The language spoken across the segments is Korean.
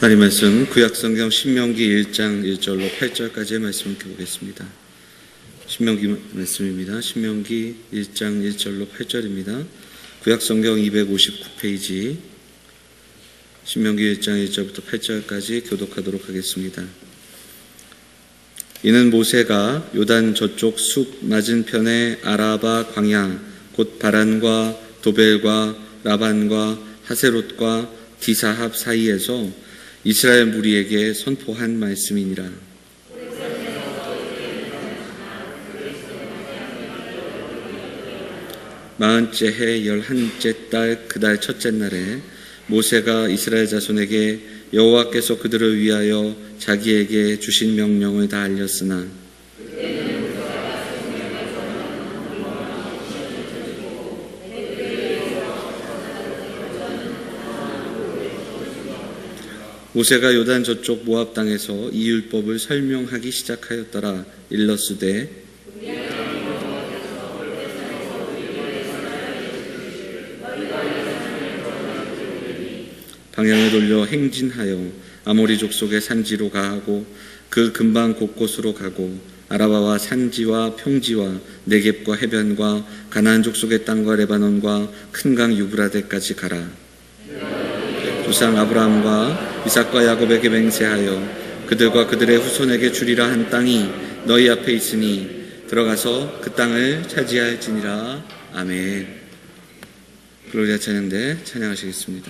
하나님 말씀 구약성경 신명기 1장 1절로 8절까지의 말씀을 보겠습니다. 신명기 말씀입니다. 신명기 1장 1절로 8절입니다. 구약성경 259페이지 신명기 1장 1절부터 8절까지 교독하도록 하겠습니다. 이는 모세가 요단 저쪽 숲 맞은편의 아라바 광야 곧 바란과 도벨과 라반과 하세롯과 디사합 사이에서 이스라엘 무리에게 선포한 말씀이니라. 마흔째 해 11째 달 그 달 첫째 날에 모세가 이스라엘 자손에게 여호와께서 그들을 위하여 자기에게 주신 명령을 다 알렸으나 모세가 요단 저쪽 모압 땅에서 이 율법을 설명하기 시작하였더라. 일러스되 방향을 돌려 행진하여 아모리 족속의 산지로 가하고 그 근방 곳곳으로 가고 아라바와 산지와 평지와 네겝과 해변과 가나안 족속의 땅과 레바논과 큰 강 유브라데까지 가라. 조상 아브라함과 이삭과 야곱에게 맹세하여 그들과 그들의 후손에게 주리라 한 땅이 너희 앞에 있으니 들어가서 그 땅을 차지할지니라. 아멘. 글로리아 찬양대 찬양하시겠습니다.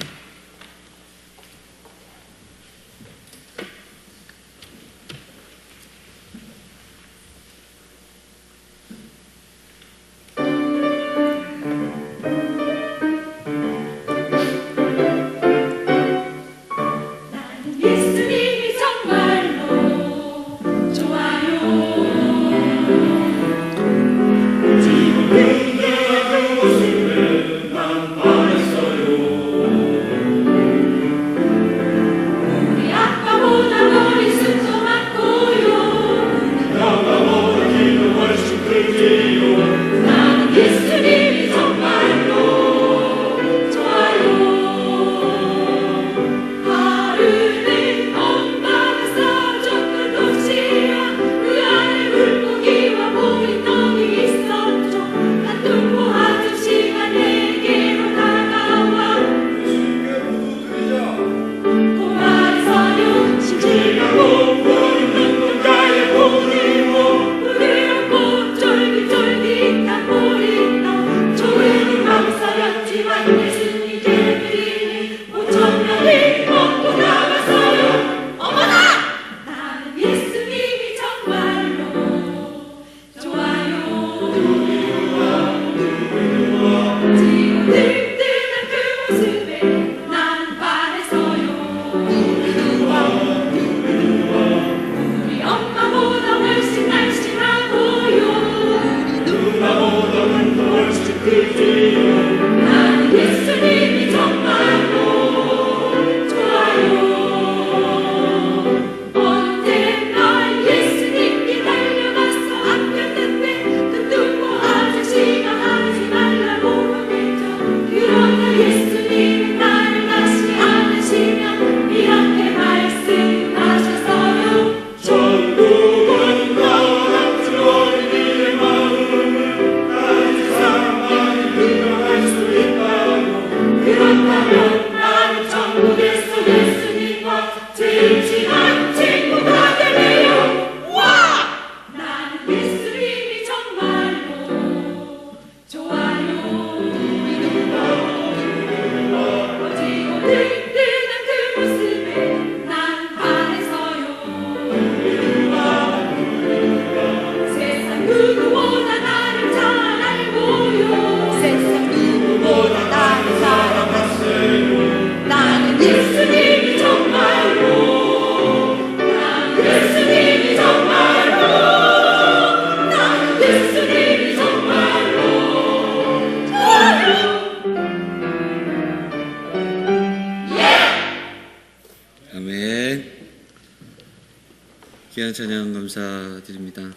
귀한 찬양 감사드립니다.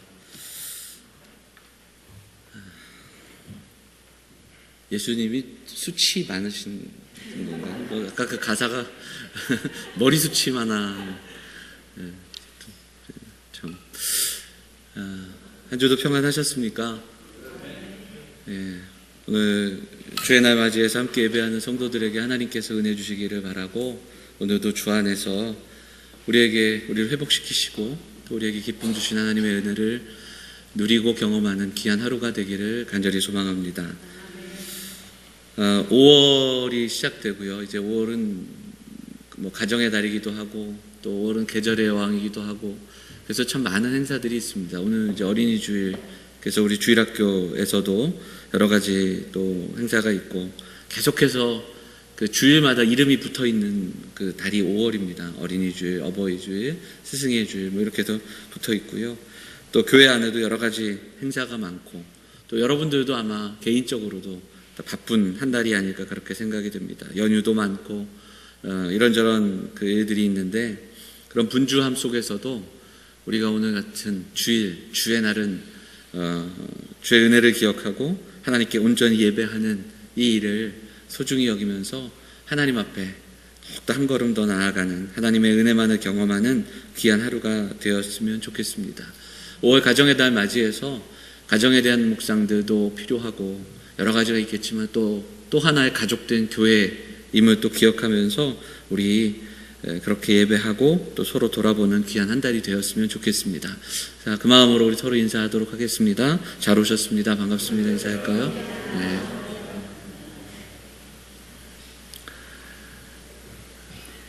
예수님이 수치 많으신 건가요? 아까 그 가사가 머리숱이 많아. 참. 한 주도 평안하셨습니까? 예, 오늘 주의 날 맞이해서 함께 예배하는 성도들에게 하나님께서 은혜 주시기를 바라고, 오늘도 주 안에서 우리를 회복시키시고 또 우리에게 기쁨 주신 하나님의 은혜를 누리고 경험하는 귀한 하루가 되기를 간절히 소망합니다. 5월이 시작되고요. 이제 5월은 뭐 가정의 달이기도 하고 또 5월은 계절의 여왕이기도 하고, 그래서 참 많은 행사들이 있습니다. 오늘 이제 어린이 주일, 그래서 우리 주일학교에서도 여러 가지 또 행사가 있고, 계속해서 그 주일마다 이름이 붙어 있는 그 달이 5월입니다. 어린이 주일, 어버이 주일, 스승의 주일, 뭐 이렇게 해서 붙어 있고요. 또 교회 안에도 여러 가지 행사가 많고, 또 여러분들도 아마 개인적으로도 바쁜 한 달이 아닐까 그렇게 생각이 됩니다. 연휴도 많고 이런저런 그 일들이 있는데, 그런 분주함 속에서도 우리가 오늘 같은 주일, 주의 날은 주의 은혜를 기억하고 하나님께 온전히 예배하는 이 일을 소중히 여기면서 하나님 앞에 더욱더 한 걸음 더 나아가는 하나님의 은혜만을 경험하는 귀한 하루가 되었으면 좋겠습니다. 5월 가정의 달 맞이해서 가정에 대한 묵상들도 필요하고 여러 가지가 있겠지만 또 하나의 가족된 교회임을 또 기억하면서 우리 그렇게 예배하고 또 서로 돌아보는 귀한 한 달이 되었으면 좋겠습니다. 자, 그 마음으로 우리 서로 인사하도록 하겠습니다. 잘 오셨습니다. 반갑습니다. 인사할까요? 네.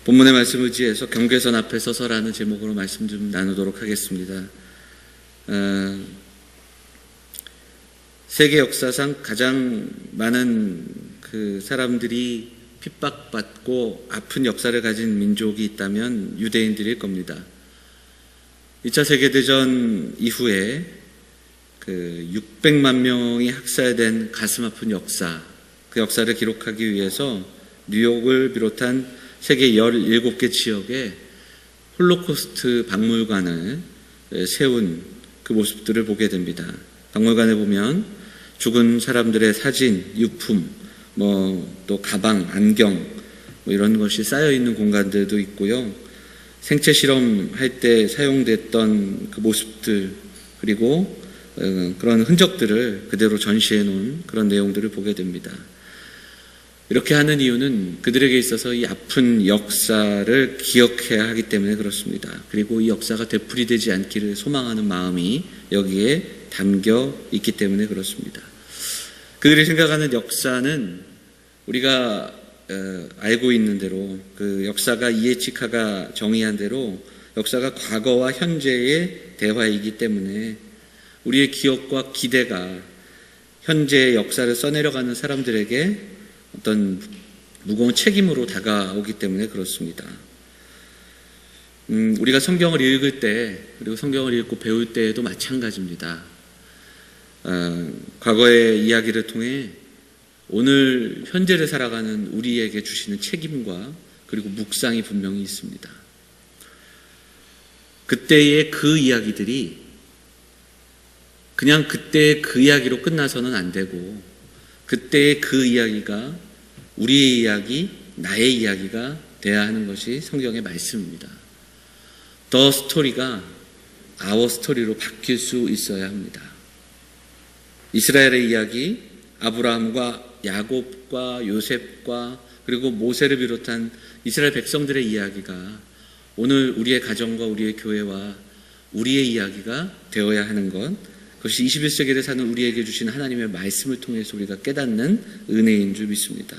본문의 말씀을 의지해서 경계선 앞에 서서라는 제목으로 말씀 좀 나누도록 하겠습니다. 세계 역사상 가장 많은 그 사람들이 핍박받고 아픈 역사를 가진 민족이 있다면 유대인들일 겁니다. 2차 세계대전 이후에 그 600만 명이 학살된 가슴 아픈 역사, 그 역사를 기록하기 위해서 뉴욕을 비롯한 세계 17개 지역에 홀로코스트 박물관을 세운 그 모습들을 보게 됩니다. 박물관에 보면 죽은 사람들의 사진, 유품, 또 가방, 안경, 이런 것이 쌓여 있는 공간들도 있고요. 생체 실험할 때 사용됐던 그 모습들, 그리고 그런 흔적들을 그대로 전시해 놓은 그런 내용들을 보게 됩니다. 이렇게 하는 이유는 그들에게 있어서 이 아픈 역사를 기억해야 하기 때문에 그렇습니다. 그리고 이 역사가 되풀이되지 않기를 소망하는 마음이 여기에 담겨 있기 때문에 그렇습니다. 그들이 생각하는 역사는 우리가 알고 있는 대로, 그 역사가 이에치카가 정의한 대로 역사가 과거와 현재의 대화이기 때문에 우리의 기억과 기대가 현재의 역사를 써내려가는 사람들에게 어떤 무거운 책임으로 다가오기 때문에 그렇습니다. 우리가 성경을 읽을 때, 그리고 성경을 읽고 배울 때에도 마찬가지입니다. 과거의 이야기를 통해 오늘 현재를 살아가는 우리에게 주시는 책임과 그리고 묵상이 분명히 있습니다. 그때의 그 이야기들이 그냥 그때의 그 이야기로 끝나서는 안 되고, 그때의 그 이야기가 우리의 이야기, 나의 이야기가 돼야 하는 것이 성경의 말씀입니다. The story가 our story로 바뀔 수 있어야 합니다. 이스라엘의 이야기, 아브라함과 야곱과 요셉과 그리고 모세를 비롯한 이스라엘 백성들의 이야기가 오늘 우리의 가정과 우리의 교회와 우리의 이야기가 되어야 하는 것, 그것이 21세기를 사는 우리에게 주신 하나님의 말씀을 통해서 우리가 깨닫는 은혜인 줄 믿습니다.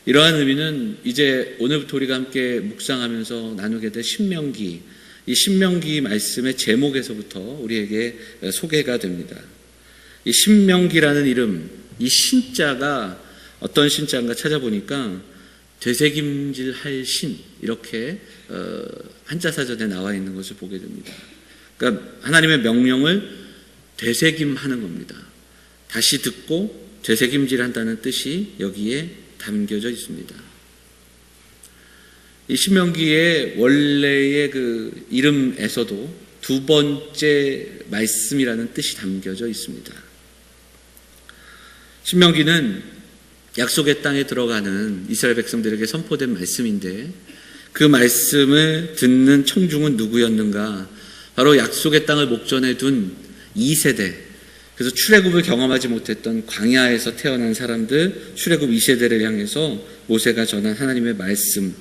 이러한 의미는 이제 오늘부터 우리가 함께 묵상하면서 나누게 될 신명기, 이 신명기 말씀의 제목에서부터 우리에게 소개가 됩니다. 이 신명기라는 이름, 이 신자가 어떤 신자인가 찾아보니까 되새김질할 신, 이렇게 한자사전에 나와 있는 것을 보게 됩니다. 그러니까 하나님의 명령을 되새김하는 겁니다. 다시 듣고 되새김질한다는 뜻이 여기에 담겨져 있습니다. 이 신명기의 원래의 그 이름에서도 두 번째 말씀이라는 뜻이 담겨져 있습니다. 신명기는 약속의 땅에 들어가는 이스라엘 백성들에게 선포된 말씀인데, 그 말씀을 듣는 청중은 누구였는가? 바로 약속의 땅을 목전에 둔 2세대, 그래서 출애굽을 경험하지 못했던 광야에서 태어난 사람들, 출애굽 2세대를 향해서 모세가 전한 하나님의 말씀,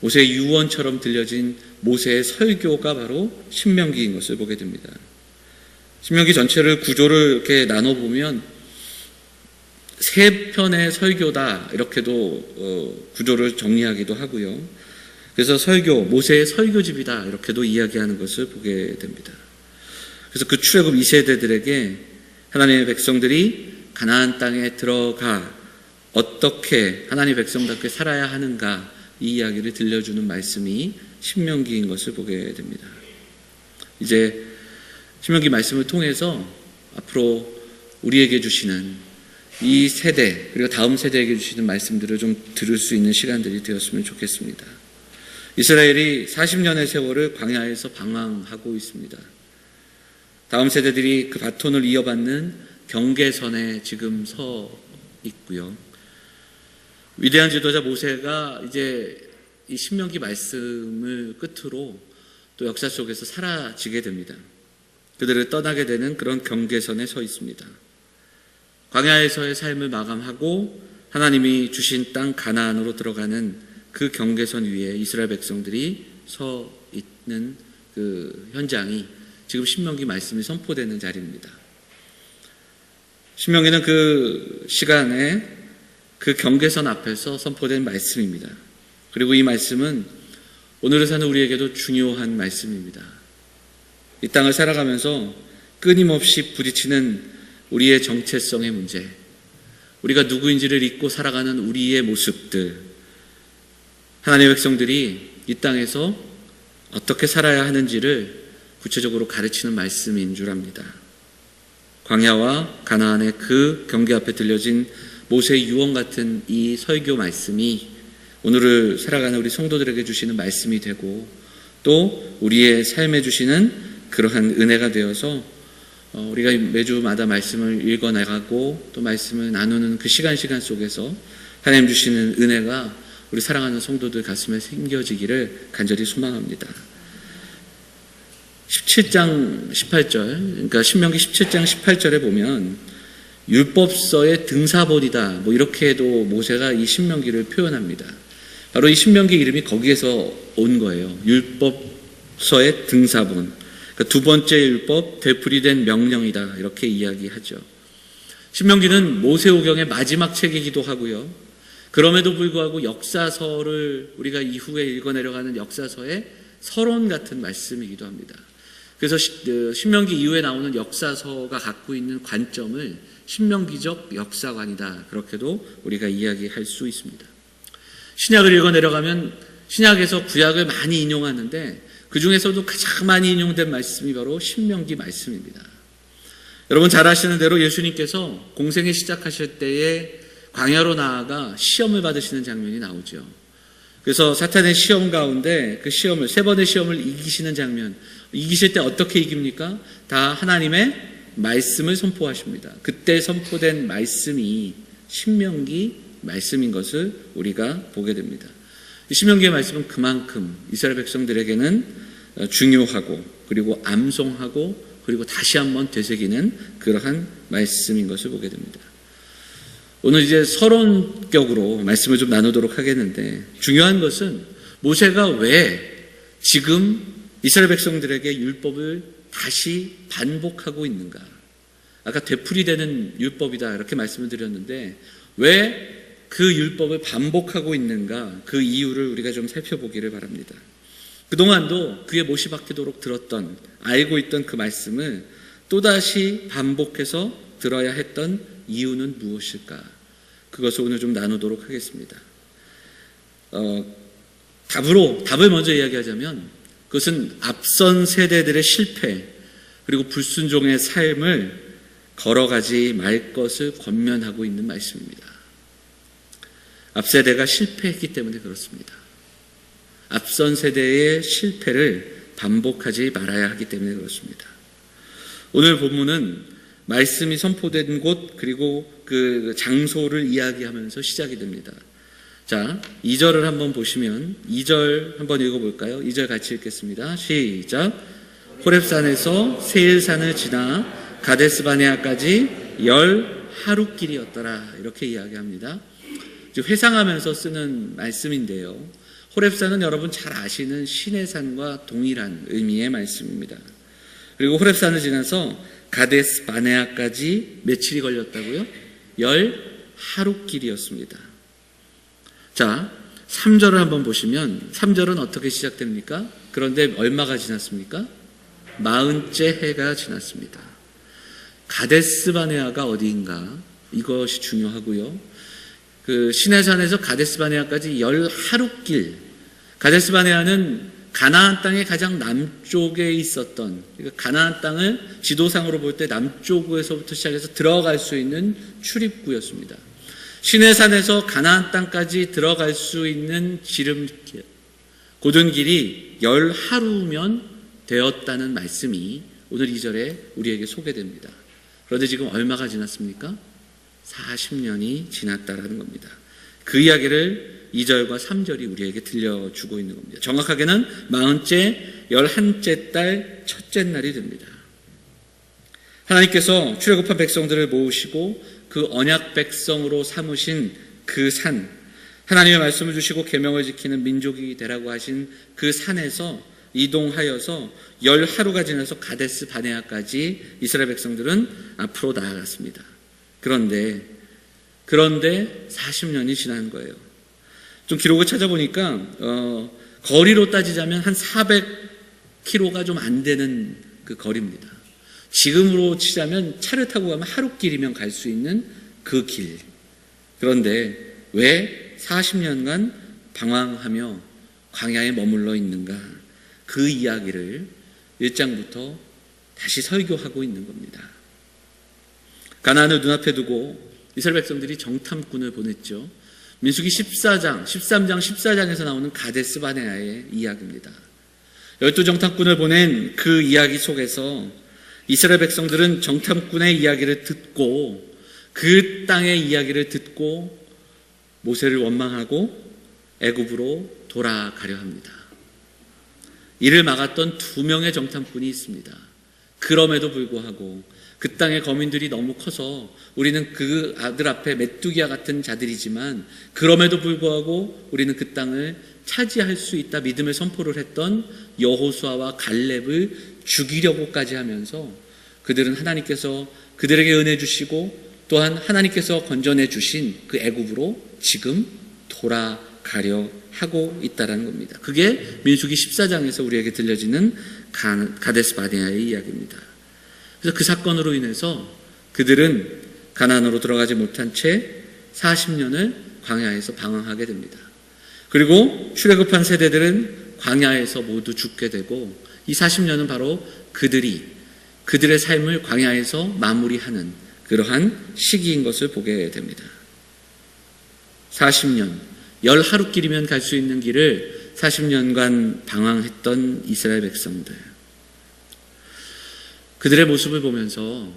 모세의 유언처럼 들려진 모세의 설교가 바로 신명기인 것을 보게 됩니다. 신명기 전체를 구조를 이렇게 나눠보면 세 편의 설교다, 이렇게도 구조를 정리하기도 하고요. 그래서 설교, 모세의 설교집이다, 이렇게도 이야기하는 것을 보게 됩니다. 그래서 그 출애굽 2세대들에게 하나님의 백성들이 가나안 땅에 들어가 어떻게 하나님의 백성답게 살아야 하는가, 이 이야기를 들려주는 말씀이 신명기인 것을 보게 됩니다. 이제 신명기 말씀을 통해서 앞으로 우리에게 주시는 이 세대, 그리고 다음 세대에게 주시는 말씀들을 좀 들을 수 있는 시간들이 되었으면 좋겠습니다. 이스라엘이 40년의 세월을 광야에서 방황하고 있습니다. 다음 세대들이 그 바톤을 이어받는 경계선에 지금 서 있고요. 위대한 지도자 모세가 이제 이 신명기 말씀을 끝으로 또 역사 속에서 사라지게 됩니다. 그들을 떠나게 되는 그런 경계선에 서 있습니다. 광야에서의 삶을 마감하고 하나님이 주신 땅 가나안으로 들어가는 그 경계선 위에 이스라엘 백성들이 서 있는 그 현장이 지금 신명기 말씀이 선포되는 자리입니다. 신명기는 그 시간에 그 경계선 앞에서 선포된 말씀입니다. 그리고 이 말씀은 오늘을 사는 우리에게도 중요한 말씀입니다. 이 땅을 살아가면서 끊임없이 부딪히는 우리의 정체성의 문제, 우리가 누구인지를 잊고 살아가는 우리의 모습들, 하나님의 백성들이 이 땅에서 어떻게 살아야 하는지를 구체적으로 가르치는 말씀인 줄 압니다. 광야와 가나안의 그 경계 앞에 들려진 모세의 유언 같은 이 설교 말씀이 오늘을 살아가는 우리 성도들에게 주시는 말씀이 되고, 또 우리의 삶에 주시는 그러한 은혜가 되어서 우리가 매주마다 말씀을 읽어나가고 또 말씀을 나누는 그 시간 속에서 하나님 주시는 은혜가 우리 사랑하는 성도들 가슴에 새겨지기를 간절히 소망합니다. 17장 18절, 그러니까 신명기 17장 18절에 보면 율법서의 등사본이다, 이렇게도 모세가 이 신명기를 표현합니다. 바로 이 신명기 이름이 거기에서 온 거예요. 율법서의 등사본, 그러니까 두 번째 율법, 되풀이된 명령이다, 이렇게 이야기하죠. 신명기는 모세오경의 마지막 책이기도 하고요. 그럼에도 불구하고 역사서를 우리가 이후에 읽어내려가는 역사서의 서론 같은 말씀이기도 합니다. 그래서 신명기 이후에 나오는 역사서가 갖고 있는 관점을 신명기적 역사관이다, 그렇게도 우리가 이야기할 수 있습니다. 신약을 읽어내려가면 신약에서 구약을 많이 인용하는데 그 중에서도 가장 많이 인용된 말씀이 바로 신명기 말씀입니다. 여러분 잘 아시는 대로 예수님께서 공생에 시작하실 때에 광야로 나아가 시험을 받으시는 장면이 나오죠. 그래서 사탄의 시험 가운데 그 시험을, 세 번의 시험을 이기시는 장면, 이기실 때 어떻게 이깁니까? 다 하나님의 말씀을 선포하십니다. 그때 선포된 말씀이 신명기 말씀인 것을 우리가 보게 됩니다. 신명기의 말씀은 그만큼 이스라엘 백성들에게는 중요하고, 그리고 암송하고, 그리고 다시 한번 되새기는 그러한 말씀인 것을 보게 됩니다. 오늘 이제 서론격으로 말씀을 좀 나누도록 하겠는데, 중요한 것은 모세가 왜 지금 이스라엘 백성들에게 율법을 다시 반복하고 있는가. 아까 되풀이되는 율법이다, 이렇게 말씀을 드렸는데 왜 그 율법을 반복하고 있는가, 그 이유를 우리가 좀 살펴보기를 바랍니다. 그동안도 그의 못이 박히도록 들었던, 알고 있던 그 말씀을 또다시 반복해서 들어야 했던 이유는 무엇일까? 그것을 오늘 좀 나누도록 하겠습니다. 답을 먼저 이야기하자면 그것은 앞선 세대들의 실패, 그리고 불순종의 삶을 걸어가지 말 것을 권면하고 있는 말씀입니다. 앞세대가 실패했기 때문에 그렇습니다. 앞선 세대의 실패를 반복하지 말아야 하기 때문에 그렇습니다. 오늘 본문은 말씀이 선포된 곳 그리고 그 장소를 이야기하면서 시작이 됩니다. 자, 2절을 한번 보시면 2절 한번 읽어볼까요? 2절 같이 읽겠습니다. 시작. 호렙산에서 세일산을 지나 가데스바네아까지 10하루길이었더라. 이렇게 이야기합니다. 회상하면서 쓰는 말씀인데요. 호렙산은 여러분 잘 아시는 시내산과 동일한 의미의 말씀입니다. 그리고 호렙산을 지나서 가데스바네아까지 며칠이 걸렸다고요? 10하루길이었습니다. 자, 3절을 한번 보시면 3절은 어떻게 시작됩니까? 그런데 얼마가 지났습니까? 40째 해가 지났습니다. 가데스바네아가 어디인가? 이것이 중요하고요. 그 시내산에서 가데스바네아까지 10하루길. 가데스바네아는 가나안 땅의 가장 남쪽에 있었던, 그러니까 가나안 땅을 지도상으로 볼 때 남쪽에서부터 시작해서 들어갈 수 있는 출입구였습니다. 시내산에서 가나안 땅까지 들어갈 수 있는 지름길, 고든 길이 10하루면 되었다는 말씀이 오늘 2절에 우리에게 소개됩니다. 그런데 지금 얼마가 지났습니까? 40년이 지났다라는 겁니다. 그 이야기를 2절과 3절이 우리에게 들려주고 있는 겁니다. 정확하게는 40째 11째 달 첫째 날이 됩니다. 하나님께서 출애굽한 백성들을 모으시고 그 언약 백성으로 삼으신 그 산, 하나님의 말씀을 주시고 계명을 지키는 민족이 되라고 하신 그 산에서 이동하여서 10하루가 지나서 가데스 바네아까지 이스라엘 백성들은 앞으로 나아갔습니다. 그런데 40년이 지난 거예요. 좀 기록을 찾아보니까 거리로 따지자면 한 400km가 좀 안 되는 그 거리입니다. 지금으로 치자면 차를 타고 가면 하루길이면 갈 수 있는 그 길. 그런데 왜 40년간 방황하며 광야에 머물러 있는가? 그 이야기를 1장부터 다시 설교하고 있는 겁니다. 가나안을 눈앞에 두고 이스라엘 백성들이 정탐꾼을 보냈죠. 민수기 13장, 14장에서 나오는 가데스 바네아의 이야기입니다. 12정탐꾼을 보낸 그 이야기 속에서 이스라엘 백성들은 정탐꾼의 이야기를 듣고 그 땅의 이야기를 듣고 모세를 원망하고 애굽으로 돌아가려 합니다. 이를 막았던 2명의 정탐꾼이 있습니다. 그럼에도 불구하고 그 땅의 거민들이 너무 커서 우리는 그 아들 앞에 메뚜기와 같은 자들이지만 그럼에도 불구하고 우리는 그 땅을 차지할 수 있다 믿음의 선포를 했던 여호수아와 갈렙을 죽이려고까지 하면서 그들은 하나님께서 그들에게 은혜 주시고 또한 하나님께서 건져내 주신 그 애굽으로 지금 돌아가려 하고 있다는 겁니다. 그게 민수기 14장에서 우리에게 들려지는 가데스 바네아의 이야기입니다. 그래서 그 사건으로 인해서 그들은 가나안으로 들어가지 못한 채 40년을 광야에서 방황하게 됩니다. 그리고 출애굽한 세대들은 광야에서 모두 죽게 되고 이 40년은 바로 그들의 삶을 광야에서 마무리하는 그러한 시기인 것을 보게 됩니다. 40년, 10하루길이면 갈 수 있는 길을 40년간 방황했던 이스라엘 백성들. 그들의 모습을 보면서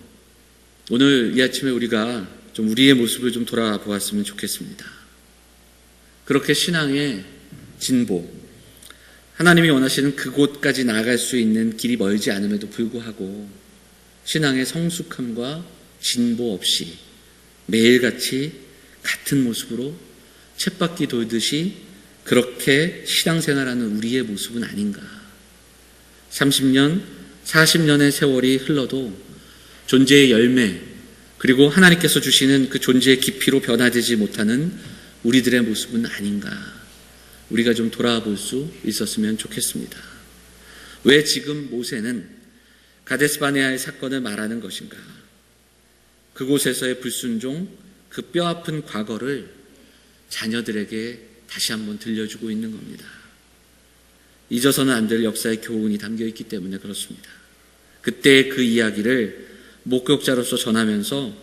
오늘 이 아침에 우리가 좀 우리의 모습을 좀 돌아보았으면 좋겠습니다. 그렇게 신앙의 진보, 하나님이 원하시는 그곳까지 나아갈 수 있는 길이 멀지 않음에도 불구하고 신앙의 성숙함과 진보 없이 매일같이 같은 모습으로 쳇바퀴 돌듯이 그렇게 신앙생활하는 우리의 모습은 아닌가. 30년, 40년의 세월이 흘러도 존재의 열매 그리고 하나님께서 주시는 그 존재의 깊이로 변화되지 못하는 우리들의 모습은 아닌가. 우리가 좀 돌아볼 수 있었으면 좋겠습니다. 왜 지금 모세는 가데스 바네아의 사건을 말하는 것인가? 그곳에서의 불순종, 그 뼈아픈 과거를 자녀들에게 다시 한번 들려주고 있는 겁니다. 잊어서는 안 될 역사의 교훈이 담겨 있기 때문에 그렇습니다. 그때의 그 이야기를 목격자로서 전하면서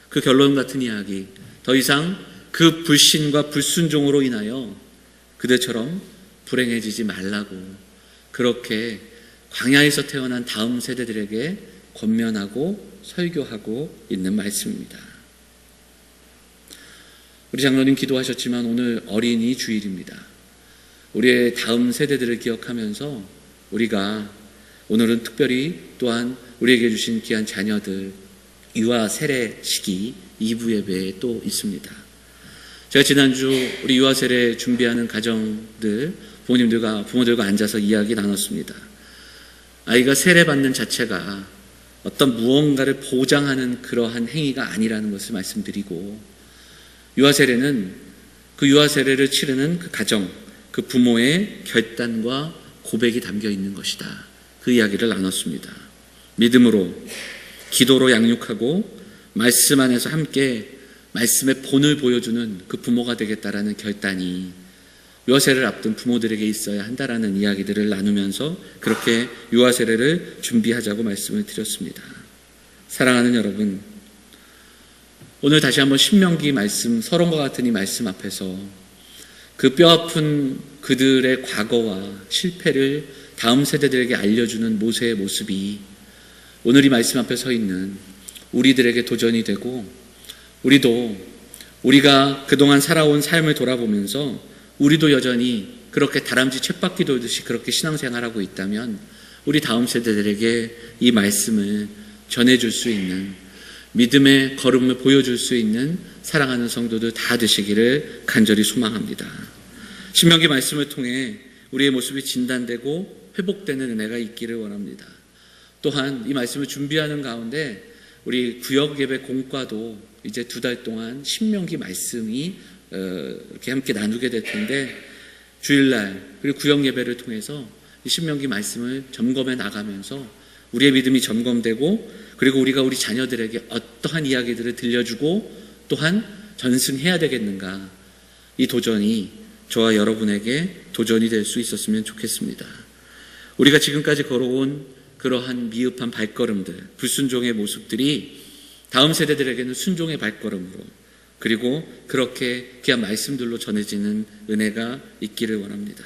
그 결론 같은 이야기, 더 이상 그 불신과 불순종으로 인하여 그들처럼 불행해지지 말라고 그렇게 광야에서 태어난 다음 세대들에게 권면하고 설교하고 있는 말씀입니다. 우리 장로님 기도하셨지만 오늘 어린이 주일입니다. 우리의 다음 세대들을 기억하면서 우리가 오늘은 특별히 또한 우리에게 주신 귀한 자녀들 유아 세례 시기 2부 예배에 또 있습니다. 제가 지난주 우리 유아 세례 준비하는 가정들 부모들과 앉아서 이야기 나눴습니다. 아이가 세례받는 자체가 어떤 무언가를 보장하는 그러한 행위가 아니라는 것을 말씀드리고, 유아 세례는 그 유아 세례를 치르는 그 가정, 그 부모의 결단과 고백이 담겨 있는 것이다. 그 이야기를 나눴습니다. 믿음으로, 기도로 양육하고 말씀 안에서 함께 말씀의 본을 보여주는 그 부모가 되겠다라는 결단이 유아 세례를 앞둔 부모들에게 있어야 한다라는 이야기들을 나누면서 그렇게 유아 세례를 준비하자고 말씀을 드렸습니다. 사랑하는 여러분, 오늘 다시 한번 신명기 말씀, 서론과 같은 이 말씀 앞에서 그 뼈아픈 그들의 과거와 실패를 다음 세대들에게 알려주는 모세의 모습이 오늘 이 말씀 앞에 서 있는 우리들에게 도전이 되고, 우리가 그동안 살아온 삶을 돌아보면서 우리도 여전히 그렇게 다람쥐 쳇바퀴 돌듯이 그렇게 신앙생활하고 있다면 우리 다음 세대들에게 이 말씀을 전해줄 수 있는, 믿음의 걸음을 보여줄 수 있는 사랑하는 성도들 다 되시기를 간절히 소망합니다. 신명기 말씀을 통해 우리의 모습이 진단되고 회복되는 은혜가 있기를 원합니다. 또한 이 말씀을 준비하는 가운데 우리 구역 예배 공과도 이제 2달 동안 신명기 말씀이 이렇게 함께 나누게 될 텐데, 주일날 그리고 구역 예배를 통해서 이 신명기 말씀을 점검해 나가면서 우리의 믿음이 점검되고, 그리고 우리가 우리 자녀들에게 어떠한 이야기들을 들려주고 또한 전승해야 되겠는가, 이 도전이 저와 여러분에게 도전이 될 수 있었으면 좋겠습니다. 우리가 지금까지 걸어온 그러한 미흡한 발걸음들, 불순종의 모습들이 다음 세대들에게는 순종의 발걸음으로, 그리고 그렇게 귀한 말씀들로 전해지는 은혜가 있기를 원합니다.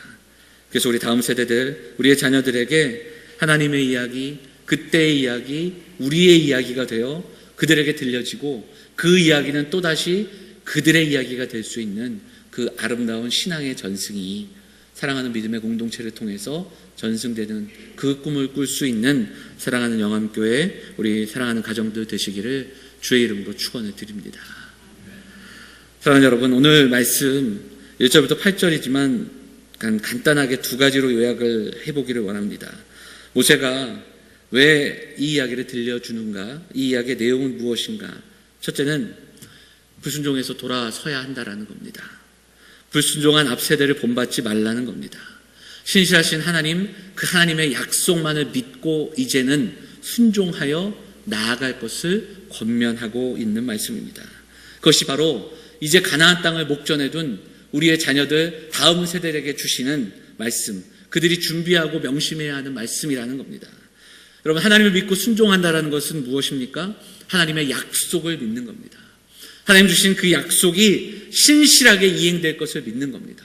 그래서 우리 다음 세대들, 우리의 자녀들에게 하나님의 이야기, 그때의 이야기, 우리의 이야기가 되어 그들에게 들려지고, 그 이야기는 또다시 그들의 이야기가 될 수 있는 그 아름다운 신앙의 전승이 사랑하는 믿음의 공동체를 통해서 전승되는 그 꿈을 꿀 수 있는 사랑하는 영암교회, 우리 사랑하는 가정들 되시기를 주의 이름으로 축원을 드립니다. 사랑하는 여러분, 오늘 말씀 1절부터 8절이지만 간단하게 2가지로 요약을 해보기를 원합니다. 모세가 왜 이 이야기를 들려주는가? 이 이야기의 내용은 무엇인가? 첫째는 불순종에서 돌아서야 한다라는 겁니다. 불순종한 앞세대를 본받지 말라는 겁니다. 신실하신 하나님, 그 하나님의 약속만을 믿고 이제는 순종하여 나아갈 것을 권면하고 있는 말씀입니다. 그것이 바로 이제 가나안 땅을 목전에 둔 우리의 자녀들 다음 세대에게 주시는 말씀, 그들이 준비하고 명심해야 하는 말씀이라는 겁니다. 여러분, 하나님을 믿고 순종한다는 것은 무엇입니까? 하나님의 약속을 믿는 겁니다. 하나님 주신 그 약속이 신실하게 이행될 것을 믿는 겁니다.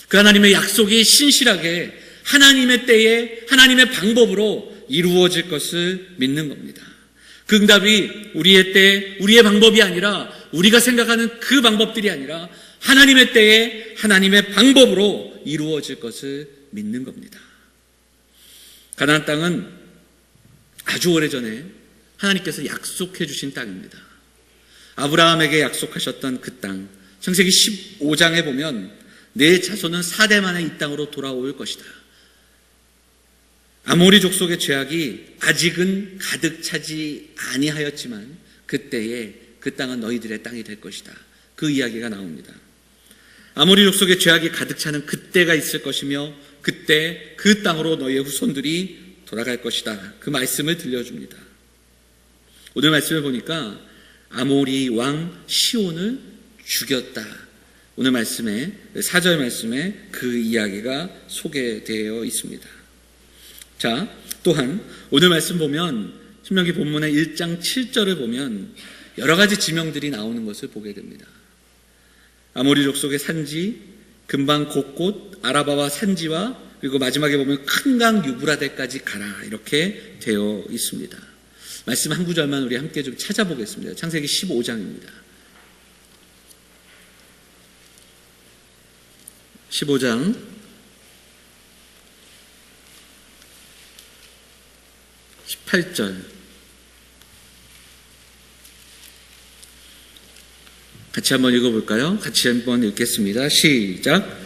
그 하나님의 약속이 신실하게 하나님의 때에 하나님의 방법으로 이루어질 것을 믿는 겁니다. 그 응답이 우리의 때, 우리의 방법이 아니라, 우리가 생각하는 그 방법들이 아니라 하나님의 때에 하나님의 방법으로 이루어질 것을 믿는 겁니다. 가나안 땅은 아주 오래전에 하나님께서 약속해 주신 땅입니다. 아브라함에게 약속하셨던 그 땅, 창세기 15장에 보면 내 자손은 4대 만에 이 땅으로 돌아올 것이다. 아모리 족속의 죄악이 아직은 가득 차지 아니하였지만 그때에 그 땅은 너희들의 땅이 될 것이다. 그 이야기가 나옵니다. 아모리 족속의 죄악이 가득 차는 그때가 있을 것이며 그때 그 땅으로 너희의 후손들이 돌아갈 것이다. 그 말씀을 들려줍니다. 오늘 말씀을 보니까 아모리 왕 시온을 죽였다. 오늘 말씀에 4절 말씀에 그 이야기가 소개되어 있습니다. 자, 또한 오늘 말씀 보면 신명기 본문의 1장 7절을 보면 여러 가지 지명들이 나오는 것을 보게 됩니다. 아모리 족속의 산지, 근방 곳곳 아라바와 산지와 그리고 마지막에 보면 큰 강 유브라데까지 가라, 이렇게 되어 있습니다. 말씀 한 구절만 우리 함께 좀 찾아보겠습니다. 창세기 15장입니다. 15장 18절 같이 한번 읽어볼까요? 같이 한번 읽겠습니다. 시작.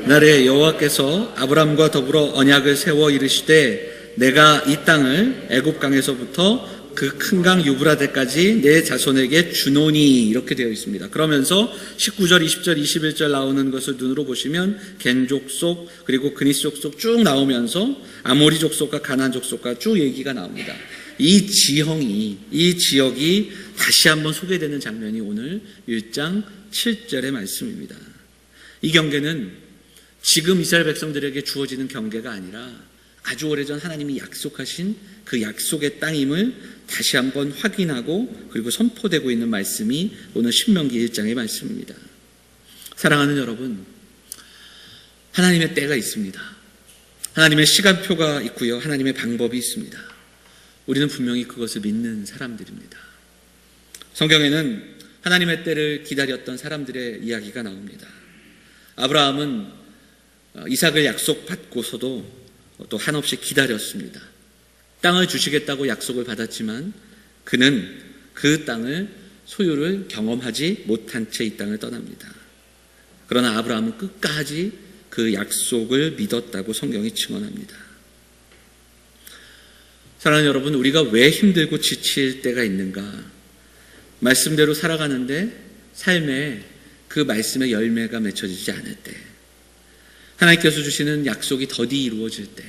나를 여호와께서 아브람과 더불어 언약을 세워 이르시되 내가 이 땅을 애굽 강에서부터 그 큰 강 유브라데까지 내 자손에게 주노니, 이렇게 되어 있습니다. 그러면서 19절, 20절, 21절 나오는 것을 눈으로 보시면 겐 족속 그리고 그니스 족속 쭉 나오면서 아모리 족속과 가나안 족속과 쭉 얘기가 나옵니다. 이 지역이 다시 한번 소개되는 장면이 오늘 1장 7절의 말씀입니다. 이 경계는 지금 이스라엘 백성들에게 주어지는 경계가 아니라 아주 오래전 하나님이 약속하신 그 약속의 땅임을 다시 한번 확인하고 그리고 선포되고 있는 말씀이 오늘 신명기 1장의 말씀입니다. 사랑하는 여러분, 하나님의 때가 있습니다. 하나님의 시간표가 있고요. 하나님의 방법이 있습니다. 우리는 분명히 그것을 믿는 사람들입니다. 성경에는 하나님의 때를 기다렸던 사람들의 이야기가 나옵니다. 아브라함은 이삭을 약속받고서도 또 한없이 기다렸습니다. 땅을 주시겠다고 약속을 받았지만 그는 그 땅을 소유를 경험하지 못한 채 이 땅을 떠납니다. 그러나 아브라함은 끝까지 그 약속을 믿었다고 성경이 증언합니다. 사랑하는 여러분, 우리가 왜 힘들고 지칠 때가 있는가? 말씀대로 살아가는데 삶에 그 말씀의 열매가 맺혀지지 않을 때, 하나님께서 주시는 약속이 더디 이루어질 때,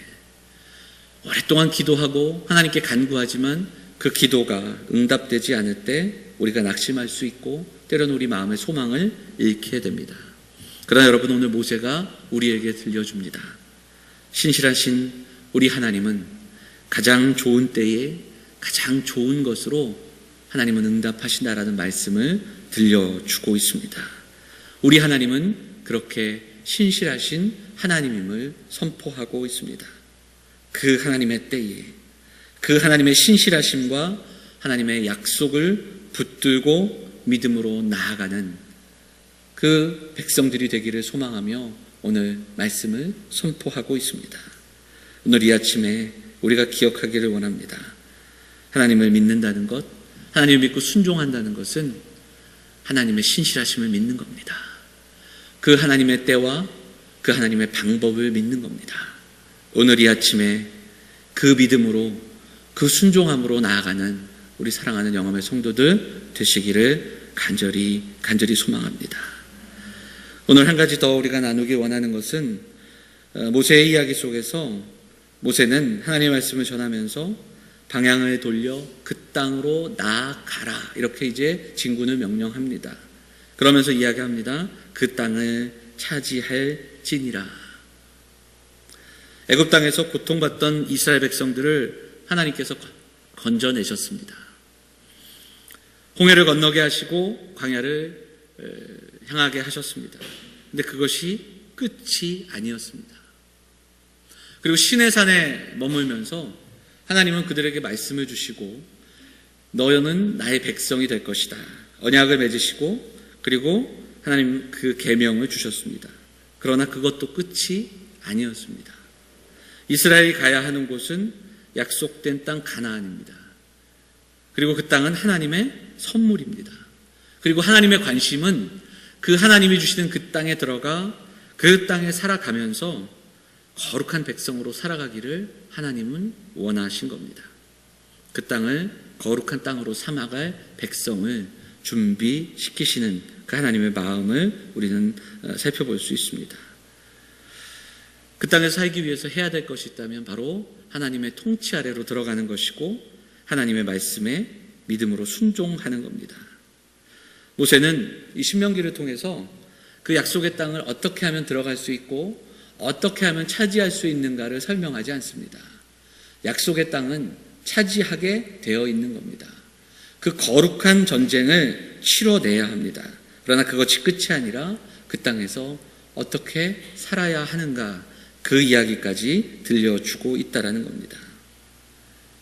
오랫동안 기도하고 하나님께 간구하지만 그 기도가 응답되지 않을 때 우리가 낙심할 수 있고 때로는 우리 마음의 소망을 잃게 됩니다. 그러나 여러분, 오늘 모세가 우리에게 들려줍니다. 신실하신 우리 하나님은 가장 좋은 때에 가장 좋은 것으로 하나님은 응답하신다라는 말씀을 들려주고 있습니다. 우리 하나님은 그렇게 신실하신 하나님임을 선포하고 있습니다. 그 하나님의 때에 그 하나님의 신실하심과 하나님의 약속을 붙들고 믿음으로 나아가는 그 백성들이 되기를 소망하며 오늘 말씀을 선포하고 있습니다. 오늘 이 아침에 우리가 기억하기를 원합니다. 하나님을 믿는다는 것, 하나님을 믿고 순종한다는 것은 하나님의 신실하심을 믿는 겁니다. 그 하나님의 때와 그 하나님의 방법을 믿는 겁니다. 오늘 이 아침에 그 믿음으로 그 순종함으로 나아가는 우리 사랑하는 영험의 성도들 되시기를 간절히 소망합니다. 오늘 한 가지 더 우리가 나누기 원하는 것은 모세의 이야기 속에서 모세는 하나님의 말씀을 전하면서 방향을 돌려 그 땅으로 나아가라, 이렇게 이제 진군을 명령합니다. 그러면서 이야기합니다. 그 땅을 차지할지니라. 애굽 땅에서 고통받던 이스라엘 백성들을 하나님께서 건져내셨습니다. 홍해를 건너게 하시고 광야를 향하게 하셨습니다. 근데 그것이 끝이 아니었습니다. 그리고 시내산에 머물면서 하나님은 그들에게 말씀을 주시고 너희는 나의 백성이 될 것이다, 언약을 맺으시고 그리고 하나님 그 계명을 주셨습니다. 그러나 그것도 끝이 아니었습니다. 이스라엘이 가야 하는 곳은 약속된 땅 가나안입니다. 그리고 그 땅은 하나님의 선물입니다. 그리고 하나님의 관심은 그 하나님이 주시는 그 땅에 들어가 그 땅에 살아가면서 거룩한 백성으로 살아가기를 하나님은 원하신 겁니다. 그 땅을 거룩한 땅으로 삼아갈 백성을 준비시키시는 그 하나님의 마음을 우리는 살펴볼 수 있습니다. 그 땅에서 살기 위해서 해야 될 것이 있다면 바로 하나님의 통치 아래로 들어가는 것이고 하나님의 말씀에 믿음으로 순종하는 겁니다. 모세는 이 신명기를 통해서 그 약속의 땅을 어떻게 하면 들어갈 수 있고 어떻게 하면 차지할 수 있는가를 설명하지 않습니다. 약속의 땅은 차지하게 되어 있는 겁니다. 그 거룩한 전쟁을 치러내야 합니다. 그러나 그것이 끝이 아니라 그 땅에서 어떻게 살아야 하는가, 그 이야기까지 들려주고 있다라는 겁니다.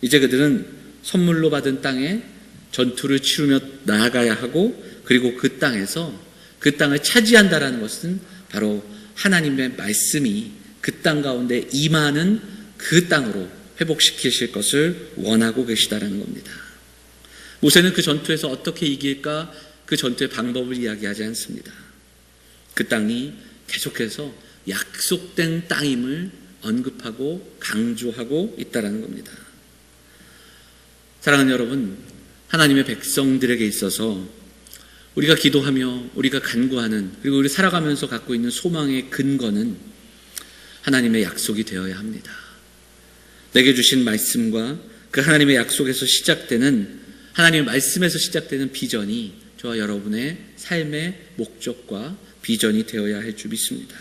이제 그들은 선물로 받은 땅에 전투를 치르며 나아가야 하고, 그리고 그 땅에서 그 땅을 차지한다라는 것은 바로 하나님의 말씀이 그 땅 가운데 임하는 그 땅으로 회복시키실 것을 원하고 계시다라는 겁니다. 모세는 그 전투에서 어떻게 이길까, 그 전투의 방법을 이야기하지 않습니다. 그 땅이 계속해서 약속된 땅임을 언급하고 강조하고 있다는 겁니다. 사랑하는 여러분, 하나님의 백성들에게 있어서 우리가 기도하며 우리가 간구하는, 그리고 우리 살아가면서 갖고 있는 소망의 근거는 하나님의 약속이 되어야 합니다. 내게 주신 말씀과 그 하나님의 약속에서 시작되는, 하나님의 말씀에서 시작되는 비전이 저와 여러분의 삶의 목적과 비전이 되어야 할 줄 믿습니다.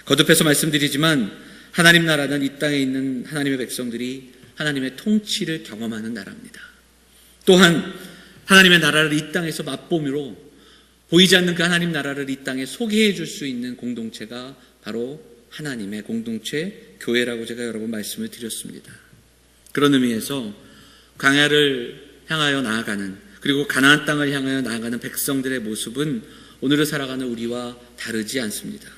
거듭해서 말씀드리지만 하나님 나라는 이 땅에 있는 하나님의 백성들이 하나님의 통치를 경험하는 나라입니다. 또한 하나님의 나라를 이 땅에서 맛보므로 보이지 않는 그 하나님 나라를 이 땅에 소개해 줄 수 있는 공동체가 바로 하나님의 공동체, 교회라고 제가 여러 번 말씀을 드렸습니다. 그런 의미에서 광야를 향하여 나아가는, 그리고 가나안 땅을 향하여 나아가는 백성들의 모습은 오늘을 살아가는 우리와 다르지 않습니다.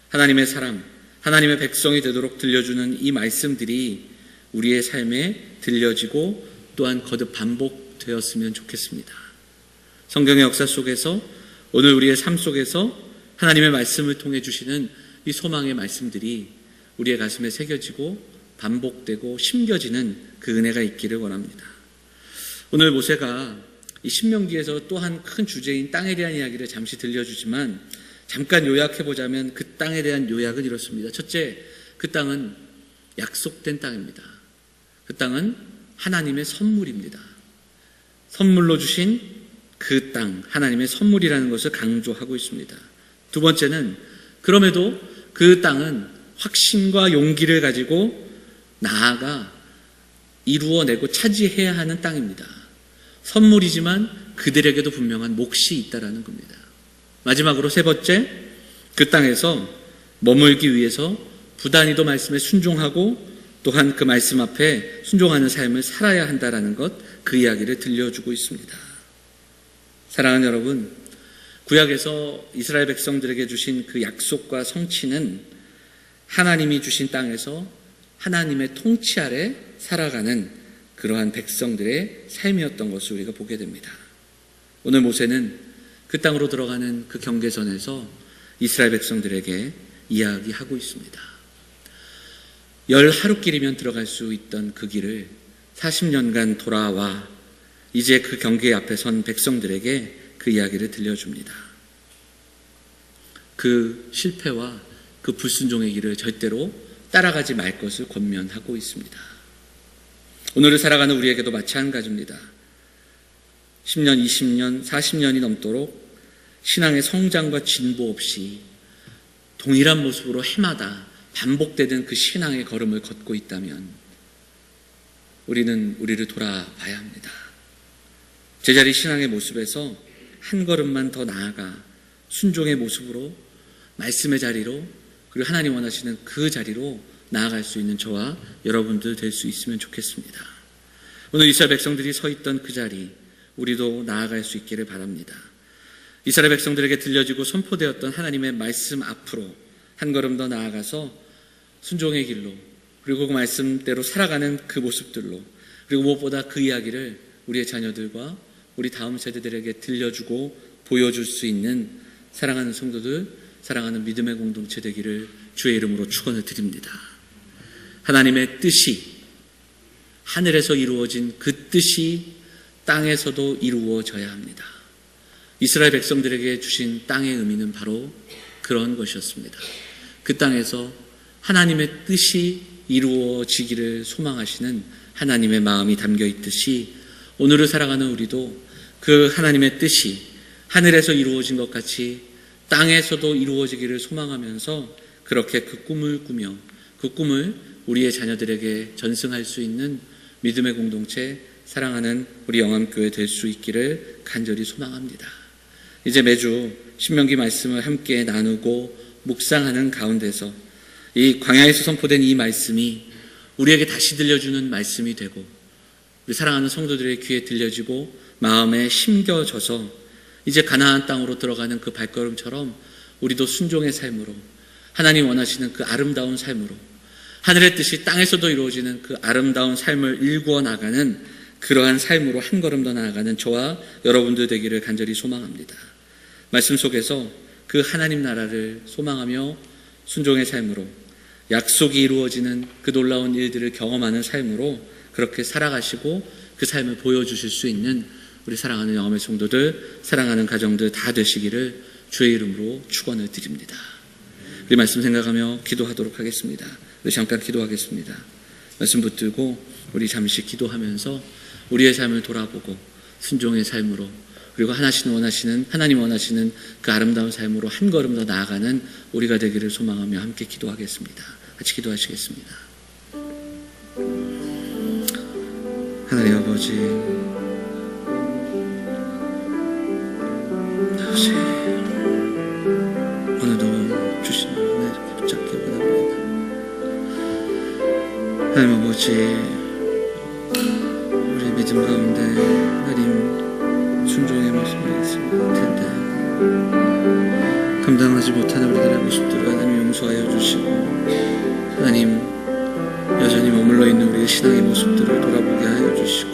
하나님의 사람, 하나님의 백성이 되도록 들려주는 이 말씀들이 우리의 삶에 들려지고 또한 거듭 반복되었으면 좋겠습니다. 성경의 역사 속에서 오늘 우리의 삶 속에서 하나님의 말씀을 통해 주시는 이 소망의 말씀들이 우리의 가슴에 새겨지고 반복되고 심겨지는 그 은혜가 있기를 원합니다. 오늘 모세가 이 신명기에서 또한 큰 주제인 땅에 대한 이야기를 잠시 들려주지만 잠깐 요약해보자면 그 땅에 대한 요약은 이렇습니다. 첫째, 그 땅은 약속된 땅입니다. 그 땅은 하나님의 선물입니다. 선물로 주신 그 땅, 하나님의 선물이라는 것을 강조하고 있습니다. 두 번째는 그럼에도 그 땅은 확신과 용기를 가지고 나아가 이루어내고 차지해야 하는 땅입니다. 선물이지만 그들에게도 분명한 몫이 있다라는 겁니다. 마지막으로 세 번째, 그 땅에서 머물기 위해서 부단히도 말씀에 순종하고 또한 그 말씀 앞에 순종하는 삶을 살아야 한다라는 것, 그 이야기를 들려주고 있습니다. 사랑하는 여러분, 구약에서 이스라엘 백성들에게 주신 그 약속과 성취는 하나님이 주신 땅에서 하나님의 통치 아래 살아가는 그러한 백성들의 삶이었던 것을 우리가 보게 됩니다. 오늘 모세는 그 땅으로 들어가는 그 경계선에서 이스라엘 백성들에게 이야기하고 있습니다. 10하루길이면 들어갈 수 있던 그 길을 40년간 돌아와 이제 그 경계 앞에 선 백성들에게 그 이야기를 들려줍니다. 그 실패와 그 불순종의 길을 절대로 따라가지 말 것을 권면하고 있습니다. 오늘을 살아가는 우리에게도 마찬가지입니다. 10년, 20년, 40년이 넘도록 신앙의 성장과 진보 없이 동일한 모습으로 해마다 반복되는 그 신앙의 걸음을 걷고 있다면 우리는 우리를 돌아봐야 합니다. 제자리 신앙의 모습에서 한 걸음만 더 나아가 순종의 모습으로 말씀의 자리로, 그리고 하나님 원하시는 그 자리로 나아갈 수 있는 저와 여러분들 될 수 있으면 좋겠습니다. 오늘 이스라엘 백성들이 서 있던 그 자리, 우리도 나아갈 수 있기를 바랍니다. 이스라엘 백성들에게 들려지고 선포되었던 하나님의 말씀 앞으로 한 걸음 더 나아가서 순종의 길로, 그리고 그 말씀대로 살아가는 그 모습들로, 그리고 무엇보다 그 이야기를 우리의 자녀들과 우리 다음 세대들에게 들려주고 보여줄 수 있는 사랑하는 성도들, 사랑하는 믿음의 공동체 되기를 주의 이름으로 축원을 드립니다. 하나님의 뜻이, 하늘에서 이루어진 그 뜻이 땅에서도 이루어져야 합니다. 이스라엘 백성들에게 주신 땅의 의미는 바로 그런 것이었습니다. 그 땅에서 하나님의 뜻이 이루어지기를 소망하시는 하나님의 마음이 담겨 있듯이 오늘을 살아가는 우리도 그 하나님의 뜻이 하늘에서 이루어진 것 같이 땅에서도 이루어지기를 소망하면서 그렇게 그 꿈을 꾸며 그 꿈을 우리의 자녀들에게 전승할 수 있는 믿음의 공동체, 사랑하는 우리 영암교회 될 수 있기를 간절히 소망합니다. 이제 매주 신명기 말씀을 함께 나누고 묵상하는 가운데서 이 광야에서 선포된 이 말씀이 우리에게 다시 들려주는 말씀이 되고 우리 사랑하는 성도들의 귀에 들려지고 마음에 심겨져서 이제 가나안 땅으로 들어가는 그 발걸음처럼 우리도 순종의 삶으로 하나님 원하시는 그 아름다운 삶으로 하늘의 뜻이 땅에서도 이루어지는 그 아름다운 삶을 일구어 나가는 그러한 삶으로 한 걸음 더 나아가는 저와 여러분들 되기를 간절히 소망합니다. 말씀 속에서 그 하나님 나라를 소망하며 순종의 삶으로 약속이 이루어지는 그 놀라운 일들을 경험하는 삶으로 그렇게 살아가시고 그 삶을 보여주실 수 있는 우리 사랑하는 영암의 성도들, 사랑하는 가정들 다 되시기를 주의 이름으로 축원을 드립니다. 우리 말씀 생각하며 기도하도록 하겠습니다. 우리 잠깐 기도하겠습니다. 말씀 붙들고 우리 잠시 기도하면서 우리의 삶을 돌아보고 순종의 삶으로 그리고 하나님 원하시는 그 아름다운 삶으로 한 걸음 더 나아가는 우리가 되기를 소망하며 함께 기도하겠습니다. 같이 기도하시겠습니다. 하나님 아버지, 오늘도 주신 은혜 이렇게 붙잡게 원합니다. 하나님 아버지, 우리 믿음 가운데 하나님 순종의 말씀을 했습니다. 텐데 감당하지 못하는 우리들의 모습들을 하나님 용서하여 주시고 하나님 여전히 머물러 있는 우리의 신앙의 모습들을 돌아보게 하여 주시고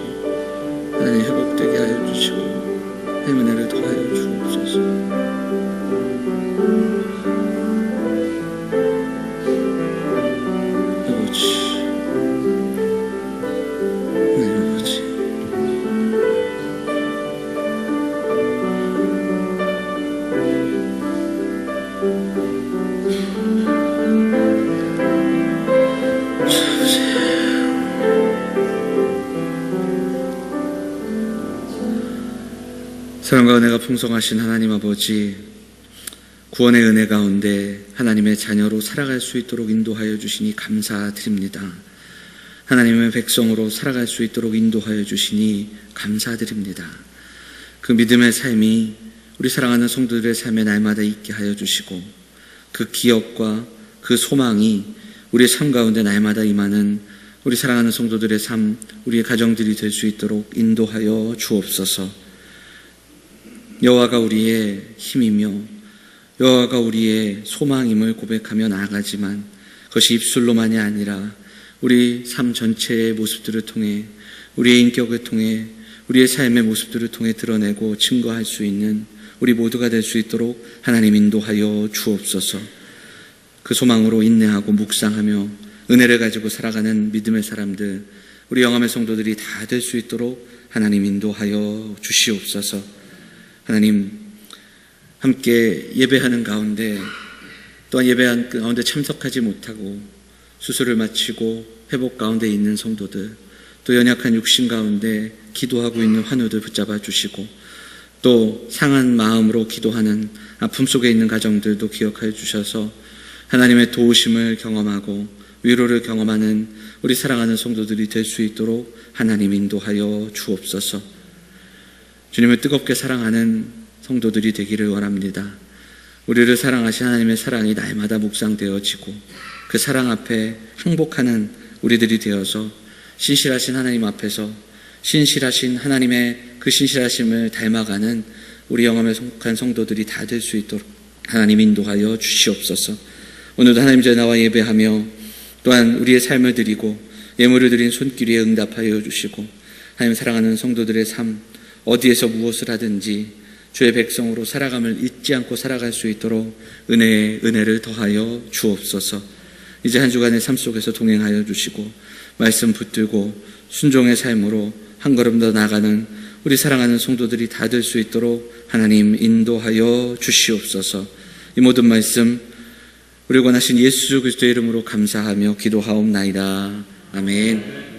하나님 회복되게 하여 주시고 하나님 은혜를 더하여 주옵소서. 사랑과 은혜가 풍성하신 하나님 아버지, 구원의 은혜 가운데 하나님의 자녀로 살아갈 수 있도록 인도하여 주시니 감사드립니다. 하나님의 백성으로 살아갈 수 있도록 인도하여 주시니 감사드립니다. 그 믿음의 삶이 우리 사랑하는 성도들의 삶에 날마다 있게 하여 주시고 그 기억과 그 소망이 우리의 삶 가운데 날마다 임하는 우리 사랑하는 성도들의 삶, 우리의 가정들이 될 수 있도록 인도하여 주옵소서. 여호와가 우리의 힘이며 여호와가 우리의 소망임을 고백하며 나아가지만 그것이 입술로만이 아니라 우리 삶 전체의 모습들을 통해 우리의 인격을 통해 우리의 삶의 모습들을 통해 드러내고 증거할 수 있는 우리 모두가 될 수 있도록 하나님 인도하여 주옵소서. 그 소망으로 인내하고 묵상하며 은혜를 가지고 살아가는 믿음의 사람들, 우리 영암의 성도들이 다 될 수 있도록 하나님 인도하여 주시옵소서. 하나님, 함께 예배하는 가운데 또한 예배한 가운데 참석하지 못하고 수술을 마치고 회복 가운데 있는 성도들, 또 연약한 육신 가운데 기도하고 있는 환우들 붙잡아 주시고 또 상한 마음으로 기도하는 아픔 속에 있는 가정들도 기억하여 주셔서 하나님의 도우심을 경험하고 위로를 경험하는 우리 사랑하는 성도들이 될 수 있도록 하나님 인도하여 주옵소서. 주님을 뜨겁게 사랑하는 성도들이 되기를 원합니다. 우리를 사랑하신 하나님의 사랑이 날마다 묵상되어지고 그 사랑 앞에 항복하는 우리들이 되어서 신실하신 하나님 앞에서 신실하신 하나님의 그 신실하심을 닮아가는 우리 영암에 속한 성도들이 다 될 수 있도록 하나님 인도하여 주시옵소서. 오늘도 하나님 전에 나와 예배하며 또한 우리의 삶을 드리고 예물을 드린 손길에 응답하여 주시고 하나님 사랑하는 성도들의 삶 어디에서 무엇을 하든지 주의 백성으로 살아감을 잊지 않고 살아갈 수 있도록 은혜를 더하여 주옵소서. 이제 한 주간의 삶 속에서 동행하여 주시고 말씀 붙들고 순종의 삶으로 한 걸음 더 나아가는 우리 사랑하는 성도들이 다 될 수 있도록 하나님 인도하여 주시옵소서. 이 모든 말씀 우리 원하신 예수 그리스도의 이름으로 감사하며 기도하옵나이다. 아멘.